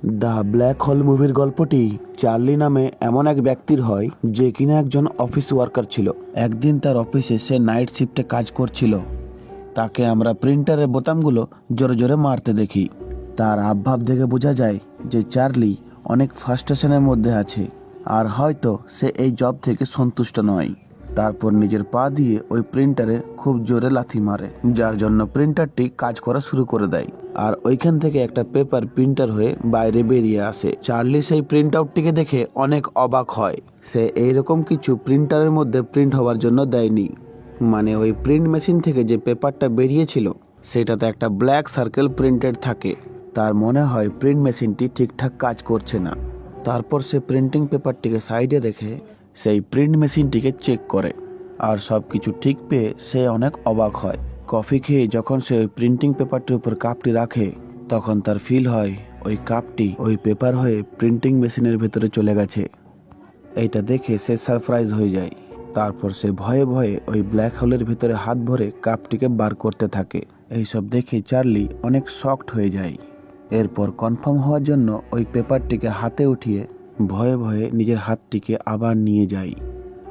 The black hole মুভির গল্পটি Charlie নামে এমন এক ব্যক্তির হয় যে কিনা একজন অফিস ওয়ার্কার ছিল। একদিন তার অফিসে সে নাইট শিফটে কাজ করছিল। তাকে আমরা প্রিন্টারের বোতামগুলো জোরে জোরে মারতে দেখি। তার হাবভাব দেখে বোঝা যায় যে চার্লি অনেক ফ্রাস্ট্রেশনের মধ্যে আছে, আর হয়তো সে এই জব থেকে সন্তুষ্ট নয়। তারপর নিজের পা দিয়ে ওই প্রিন্টারে খুব জোরে লাথি মারে, যার জন্য প্রিন্টারটি কাজ করা শুরু করে দেয়। আর ওইখান থেকে একটা পেপার প্রিন্টার হয়ে বাইরে বেরিয়ে আসে। চার্লি সেই প্রিন্ট আউটটিকে দেখে অনেক অবাক হয়। সে এইরকম কিছু প্রিন্টারের মধ্যে প্রিন্ট হওয়ার জন্য দেয়নি। মানে ওই প্রিন্ট মেশিন থেকে যে পেপারটা বেরিয়েছিল সেটাতে একটা ব্ল্যাক সার্কেল প্রিন্টেড থাকে। তার মনে হয় প্রিন্ট মেশিনটি ঠিকঠাক কাজ করছে না। তারপর সে প্রিন্টিং পেপারটিকে সাইডে রেখে সেই প্রিন্ট মেশিনটিকে চেক করে, আর সব কিছু ঠিক পেয়ে সে অনেক অবাক হয়। কফি খেয়ে যখন সে ওই প্রিন্টিং পেপারটির উপর কাপটি রাখে, তখন তার ফিল হয় ওই কাপটি ওই পেপার হয়ে প্রিন্টিং মেশিনের ভেতরে চলে গেছে। এইটা দেখে সে সারপ্রাইজ হয়ে যায়। তারপর সে ভয়ে ভয়ে ওই ব্ল্যাক হোলের ভিতরে হাত ভরে কাপটিকে বার করতে থাকে। এইসব দেখে চার্লি অনেক শকড হয়ে যায়। এরপর কনফার্ম হওয়ার জন্য ওই পেপারটিকে হাতে উঠিয়ে ভয়ে ভয়ে নিজের হাতটিকে আবার নিয়ে যায়।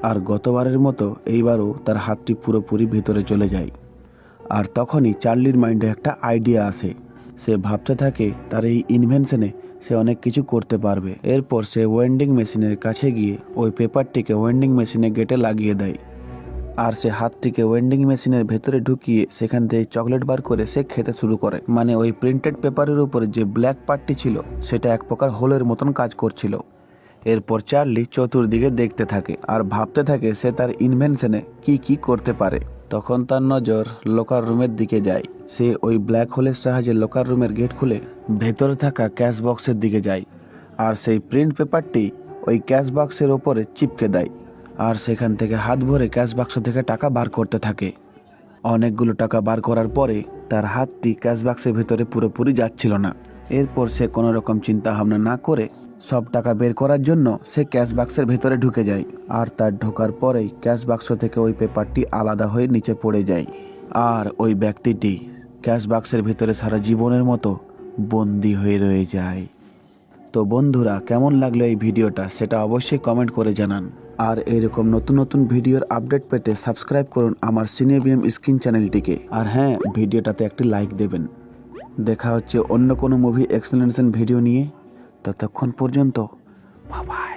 আর গতবারের মতো এইবারও তার হাতটি পুরোপুরি ভেতরে চলে যায়। আর তখনই চার্লির মাইন্ডে একটা আইডিয়া আসে। সে ভাবতে থাকে তার এই ইনভেনশনে সে অনেক কিছু করতে পারবে। এরপর সে ওয়েন্ডিং মেশিনের কাছে গিয়ে ওই পেপারটিকে ওয়েন্ডিং মেশিনে গেটে লাগিয়ে দেয়। আর সে হাতটিকে ওয়েন্ডিং মেশিনের ভেতরে ঢুকিয়ে সেখান থেকে চকলেট বার করে সে খেতে শুরু করে। মানে ওই প্রিন্টেড পেপারের উপরে যে ব্ল্যাক পার্টটি ছিল সেটা এক প্রকার হোলের মতন কাজ করছিল। এরপর চার্লি চতুর্দিকে দেখতে থাকে আর ভাবতে থাকে সে তার ইনভেনশনে কি কি করতে পারে। তখন তার নজর লোকার রুমের দিকে যায়। সে ওই ব্ল্যাক হোলের সাহায্যে লোকার রুমের গেট খুলে ভেতরে থাকা ক্যাশ বক্সের দিকে যায়, আর সেই প্রিন্ট পেপারটি ওই ক্যাশ বক্সের ওপরে চিপকে দেয়। আর সেখান থেকে হাত ভরে ক্যাশ বাক্স থেকে টাকা বার করতে থাকে। অনেকগুলো টাকা বার করার পরে তার হাতটি ক্যাশ বাক্সের ভেতরে পুরোপুরি যাচ্ছিল না। এরপর সে কোনো রকম চিন্তা ভাবনা না করে সব টাকা বের করার জন্য সে ক্যাশ বাক্সের ভেতরে ঢুকে যায়। আর তার ঢোকার পরেই ক্যাশ বাক্স থেকে ওই পেপারটি আলাদা হয়ে নিচে পড়ে যায়। আর ওই ব্যক্তিটি ক্যাশ বাক্সের ভেতরে সারা জীবনের মতো বন্দি হয়ে রয়ে যায়। তো বন্ধুরা, কেমন লাগলো এই ভিডিওটা সেটা অবশ্যই কমেন্ট করে জানান। আর এরকম নতুন নতুন ভিডিওর আপডেট পেতে সাবস্ক্রাইব করুন আমার সিনেবিএম স্ক্রিন চ্যানেলটিকে। আর হ্যাঁ, ভিডিওটাতে একটি লাইক দেবেন। দেখা হচ্ছে অন্য কোনো মুভি এক্সপ্লেনেশন ভিডিও নিয়ে। ততক্ষণ পর্যন্ত বাই বাই।